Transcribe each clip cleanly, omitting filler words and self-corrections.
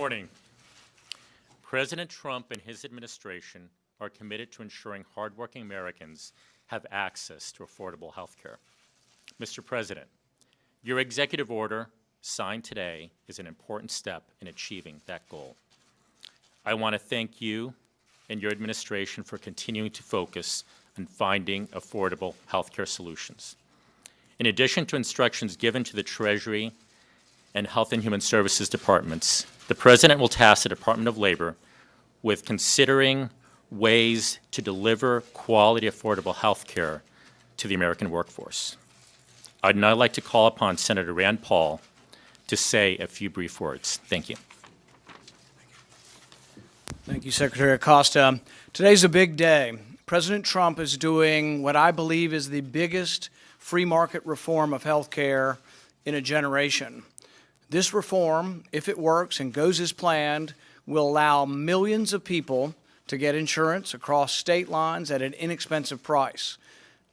morning. President Trump and his administration are committed to ensuring hardworking Americans have access to affordable health care. Mr. President, your executive order signed today is an important step in achieving that goal. I want to thank you and your administration for continuing to focus on finding affordable health care solutions. In addition to instructions given to the Treasury and Health and Human Services departments, the President will task the Department of Labor with considering ways to deliver quality, affordable health care to the American workforce. I'd now like to call upon Senator Rand Paul to say a few brief words. Thank you. Thank you, Secretary Acosta. Today's a big day. President Trump is doing what I believe is the biggest free market reform of health care in a generation. This reform, if it works and goes as planned, will allow millions of people to get insurance across state lines at an inexpensive price.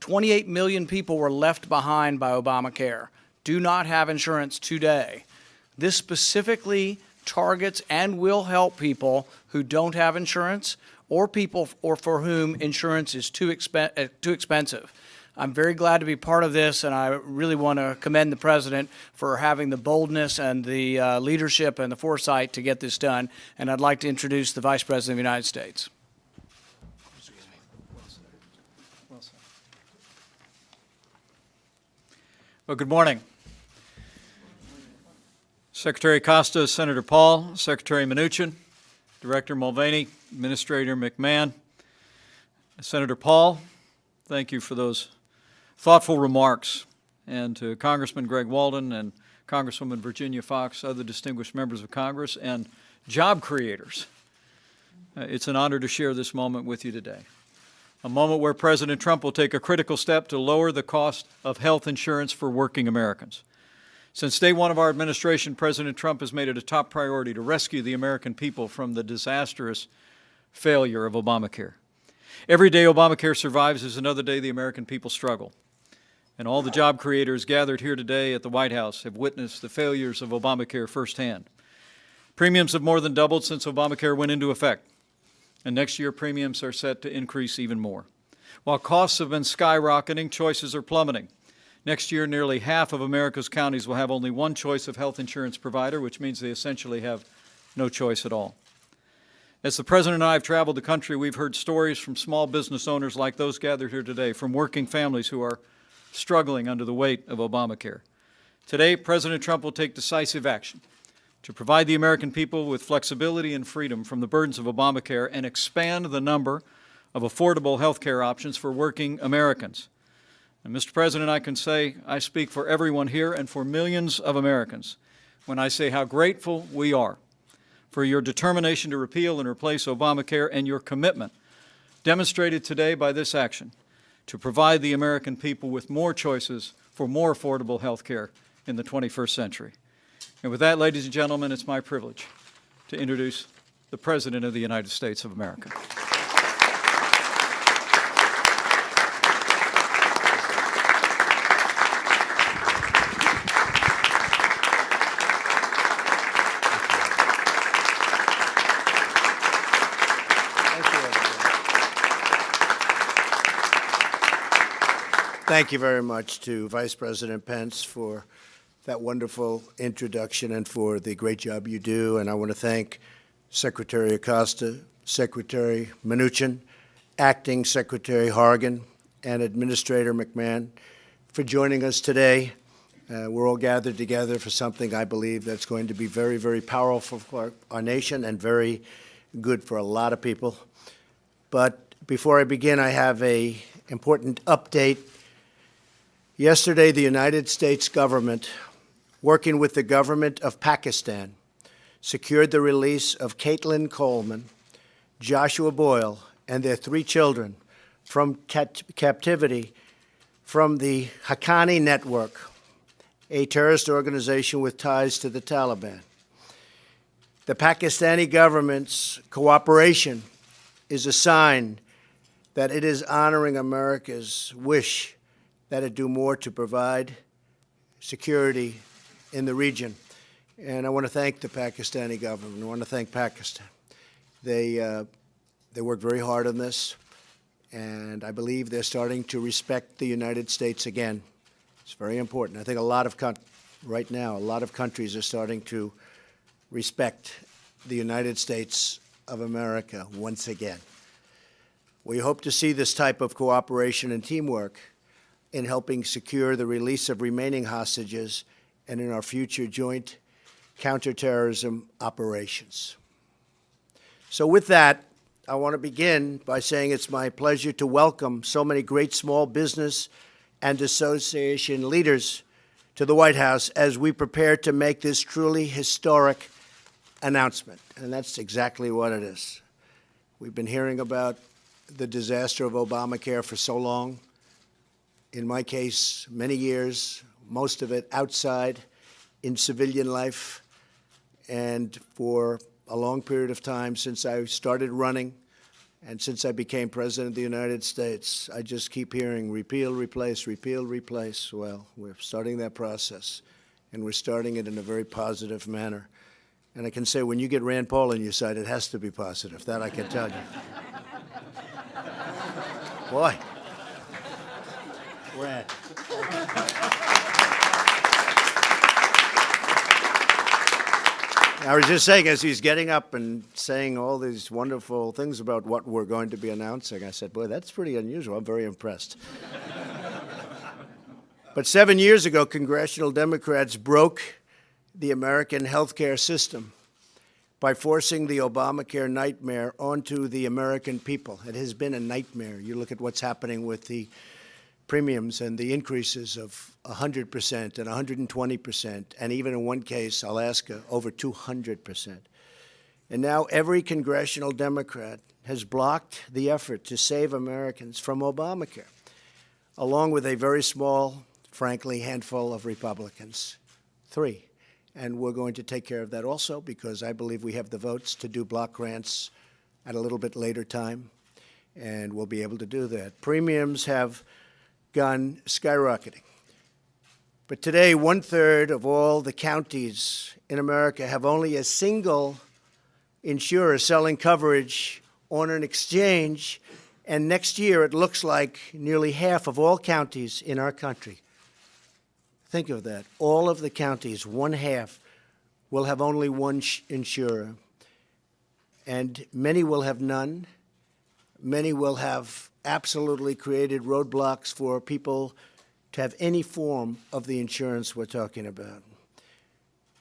28 million people were left behind by Obamacare, do not have insurance today. This specifically targets and will help people who don't have insurance or people for whom insurance is too expensive. I'm very glad to be part of this, and I really want to commend the President for having the boldness and the leadership and the foresight to get this done. And I'd like to introduce the Vice President of the United States. Well, good morning. Secretary Acosta, Senator Paul, Secretary Mnuchin, Director Mulvaney, Administrator McMahon. Senator Paul, thank you for those thoughtful remarks, and to Congressman Greg Walden and Congresswoman Virginia Foxx, other distinguished members of Congress, and job creators. It's an honor to share this moment with you today, a moment where President Trump will take a critical step to lower the cost of health insurance for working Americans. Since day one of our administration, President Trump has made it a top priority to rescue the American people from the disastrous failure of Obamacare. Every day Obamacare survives is another day the American people struggle. And all the job creators gathered here today at the White House have witnessed the failures of Obamacare firsthand. Premiums have more than doubled since Obamacare went into effect, and next year premiums are set to increase even more. While costs have been skyrocketing, choices are plummeting. Next year, nearly half of America's counties will have only one choice of health insurance provider, which means they essentially have no choice at all. As the President and I have traveled the country, we've heard stories from small business owners like those gathered here today, from working families who are struggling under the weight of Obamacare. Today, President Trump will take decisive action to provide the American people with flexibility and freedom from the burdens of Obamacare and expand the number of affordable health care options for working Americans. And Mr. President, I can say I speak for everyone here and for millions of Americans when I say how grateful we are for your determination to repeal and replace Obamacare and your commitment, demonstrated today by this action, to provide the American people with more choices for more affordable health care in the 21st century. And with that, ladies and gentlemen, it's my privilege to introduce the President of the United States of America. Thank you very much to Vice President Pence for that wonderful introduction and for the great job you do. And I want to thank Secretary Acosta, Secretary Mnuchin, Acting Secretary Hargan, and Administrator McMahon for joining us today. We're all gathered together for something I believe that's going to be very, very powerful for our nation and very good for a lot of people. But before I begin, I have an important update. Yesterday, the United States government, working with the government of Pakistan, secured the release of Caitlin Coleman, Joshua Boyle, and their 3 children from captivity from the Haqqani Network, a terrorist organization with ties to the Taliban. The Pakistani government's cooperation is a sign that it is honoring America's wish that it do more to provide security in the region. And I want to thank the Pakistani government. I want to thank Pakistan. They worked very hard on this, and I believe they're starting to respect the United States again. It's very important. I think right now, a lot of countries are starting to respect the United States of America once again. We hope to see this type of cooperation and teamwork in helping secure the release of remaining hostages and in our future joint counterterrorism operations. So with that, I want to begin by saying it's my pleasure to welcome so many great small business and association leaders to the White House as we prepare to make this truly historic announcement. And that's exactly what it is. We've been hearing about the disaster of Obamacare for so long. In my case, many years, most of it outside in civilian life, and for a long period of time since I started running and since I became President of the United States, I just keep hearing repeal, replace, repeal, replace. Well, we're starting that process, and we're starting it in a very positive manner. And I can say when you get Rand Paul on your side, it has to be positive. That I can tell you. Boy. Rand. I was just saying, as he's getting up and saying all these wonderful things about what we're going to be announcing, I said, boy, that's pretty unusual. I'm very impressed. But 7 years ago, congressional Democrats broke the American healthcare system by forcing the Obamacare nightmare onto the American people. It has been a nightmare. You look at what's happening with the premiums and the increases of 100% and 120%, and even in one case, Alaska, over 200%. And now every congressional Democrat has blocked the effort to save Americans from Obamacare, along with a very small, frankly, handful of Republicans, 3. And we're going to take care of that also because I believe we have the votes to do block grants at a little bit later time, and we'll be able to do that. Premiums have gone skyrocketing. But today, 1/3 of all the counties in America have only a single insurer selling coverage on an exchange, and next year it looks like nearly half of all counties in our country. Think of that. All of the counties, 1/2, will have only one insurer, and many will have none. Many will have absolutely created roadblocks for people to have any form of the insurance we're talking about.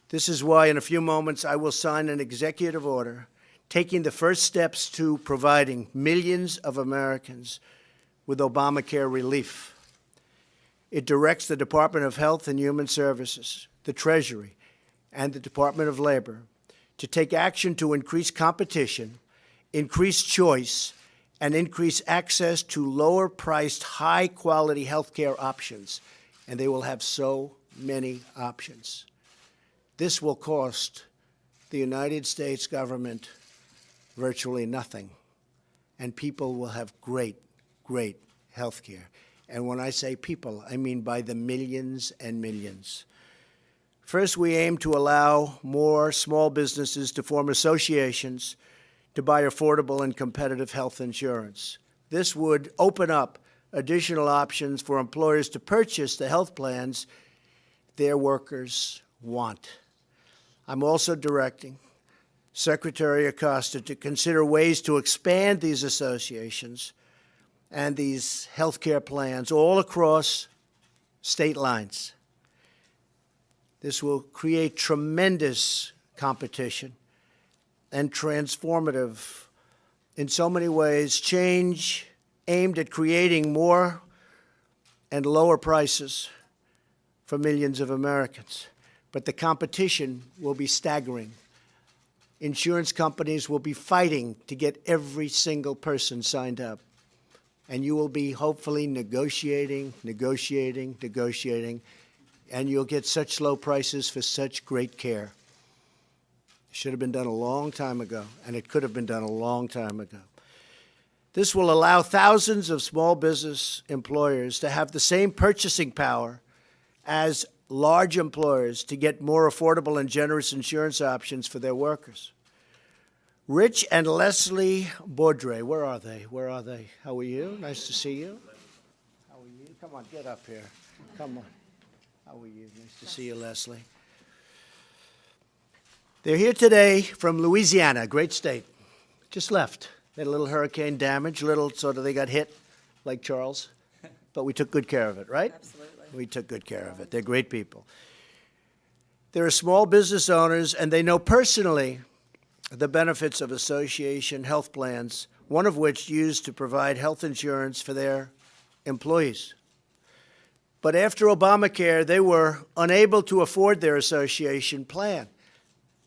This is why in a few moments I will sign an executive order taking the first steps to providing millions of Americans with Obamacare relief. It directs the Department of Health and Human Services, the Treasury, and the Department of Labor to take action to increase competition, increase choice, and increase access to lower-priced, high-quality health care options. And they will have so many options. This will cost the United States government virtually nothing, and people will have great, great health care. And when I say people, I mean by the millions and millions. First, we aim to allow more small businesses to form associations to buy affordable and competitive health insurance. This would open up additional options for employers to purchase the health plans their workers want. I'm also directing Secretary Acosta to consider ways to expand these associations and these health care plans all across state lines. This will create tremendous competition and transformative, in so many ways, change aimed at creating more and lower prices for millions of Americans. But the competition will be staggering. Insurance companies will be fighting to get every single person signed up. And you will be hopefully negotiating, and you'll get such low prices for such great care. It should have been done a long time ago, and it could have been done a long time ago. This will allow thousands of small business employers to have the same purchasing power as large employers to get more affordable and generous insurance options for their workers. Rich and Leslie Baudry, where are they? Where are they? How are you? Nice to see you. How are you? Come on, get up here. Come on. How are you? Nice to see you, Leslie. They're here today from Louisiana, great state. Just left. They had a little hurricane damage, they got hit like Charles, but we took good care of it, right? Absolutely. We took good care of it. They're great people. They're small business owners, and they know personally the benefits of association health plans, one of which used to provide health insurance for their employees. But after Obamacare, they were unable to afford their association plan.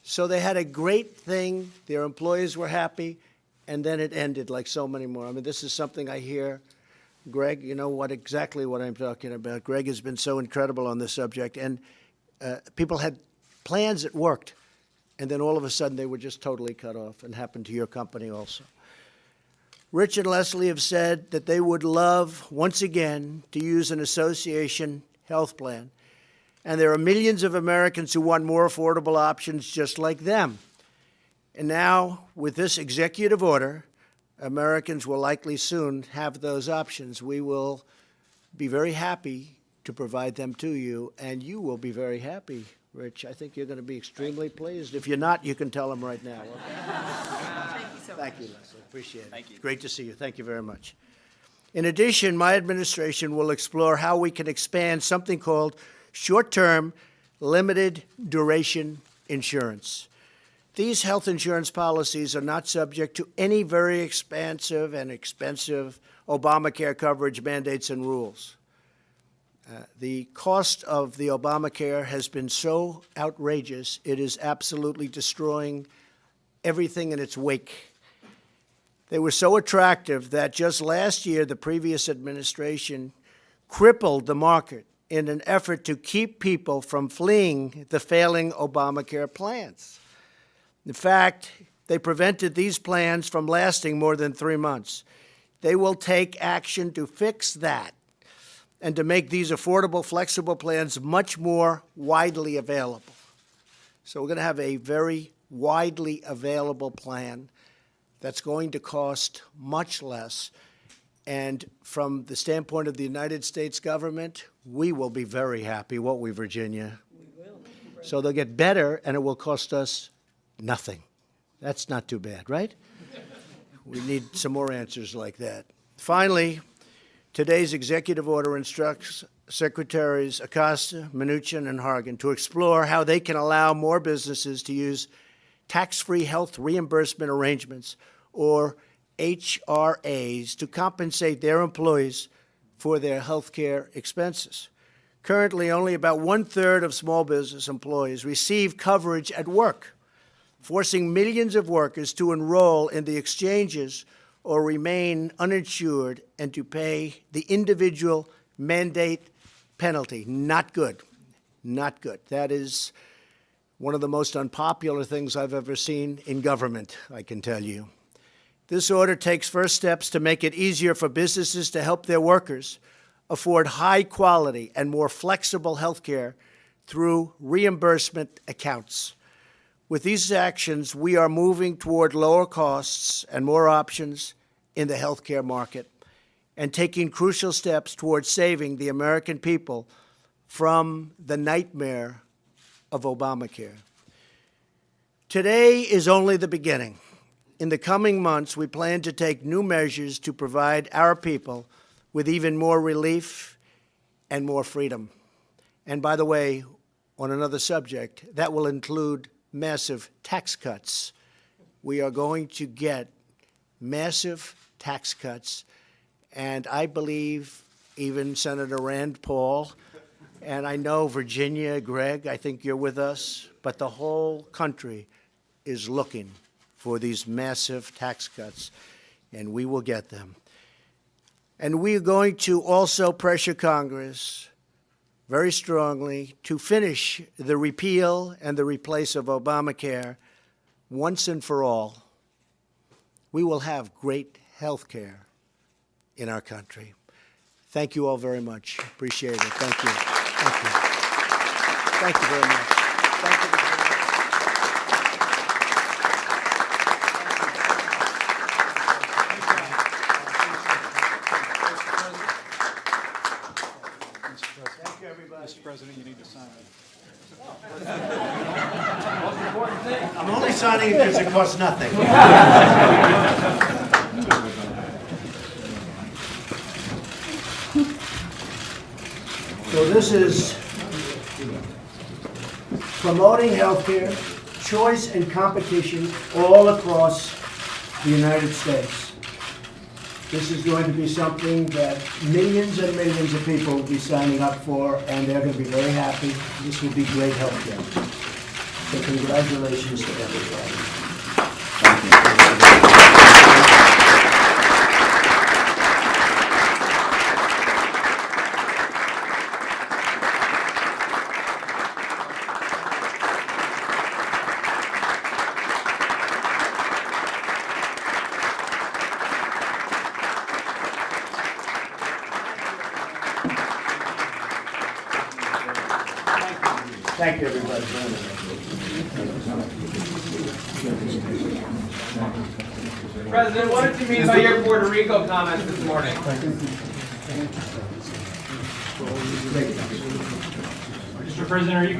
So they had a great thing, their employees were happy, and then it ended like so many more. I mean, this is something I hear. Greg, you know exactly what I'm talking about. Greg has been so incredible on this subject, and people had plans that worked, and then all of a sudden they were just totally cut off, and happened to your company also. Rich and Leslie have said that they would love, once again, to use an association health plan. And there are millions of Americans who want more affordable options just like them. And now, with this executive order, Americans will likely soon have those options. We will be very happy to provide them to you, and you will be very happy, Rich. I think you're going to be extremely pleased. If you're not, you can tell them right now. Okay? Thank you so much. Thank you, Leslie. Appreciate it. Thank you. Great to see you. Thank you very much. In addition, my administration will explore how we can expand something called short-term, limited duration insurance. These health insurance policies are not subject to any very expansive and expensive Obamacare coverage mandates and rules. The cost of the Obamacare has been so outrageous, it is absolutely destroying everything in its wake. They were so attractive that just last year, the previous administration crippled the market in an effort to keep people from fleeing the failing Obamacare plans. In fact, they prevented these plans from lasting more than 3 months. They will take action to fix that and to make these affordable, flexible plans much more widely available. So we're going to have a very widely available plan that's going to cost much less. And from the standpoint of the United States government, we will be very happy, won't we, Virginia? We will. So they'll get better, and it will cost us nothing. That's not too bad, right? We need some more answers like that. Finally, today's executive order instructs Secretaries Acosta, Mnuchin, and Hargan to explore how they can allow more businesses to use tax-free health reimbursement arrangements, or HRAs, to compensate their employees for their health care expenses. Currently, only about 1/3 of small business employees receive coverage at work, forcing millions of workers to enroll in the exchanges or remain uninsured and to pay the individual mandate penalty. Not good. Not good. That is one of the most unpopular things I've ever seen in government, I can tell you. This order takes first steps to make it easier for businesses to help their workers afford high-quality and more flexible health care through reimbursement accounts. With these actions, we are moving toward lower costs and more options in the health care market and taking crucial steps toward saving the American people from the nightmare of Obamacare. Today is only the beginning. In the coming months, we plan to take new measures to provide our people with even more relief and more freedom. And by the way, on another subject, that will include massive tax cuts. We are going to get massive tax cuts, and I believe even Senator Rand Paul, and I know Virginia, Greg, I think you're with us, but the whole country is looking for these massive tax cuts, and we will get them. And we are going to also pressure Congress very strongly to finish the repeal and the replace of Obamacare once and for all. We will have great health care in our country. Thank you all very much. Appreciate it. Thank you. Thank you. Thank you very much. Thank you very much. Thank you, everybody. Mr. President, you need to sign it. I'm only signing it because it costs nothing. So this is promoting healthcare, choice and competition all across the United States. This is going to be something that millions and millions of people will be signing up for, and they're going to be very happy. This will be great healthcare. So congratulations to everybody. Thank you, everybody. President, what did you mean by your Puerto Rico comments this morning? Mr. President, are you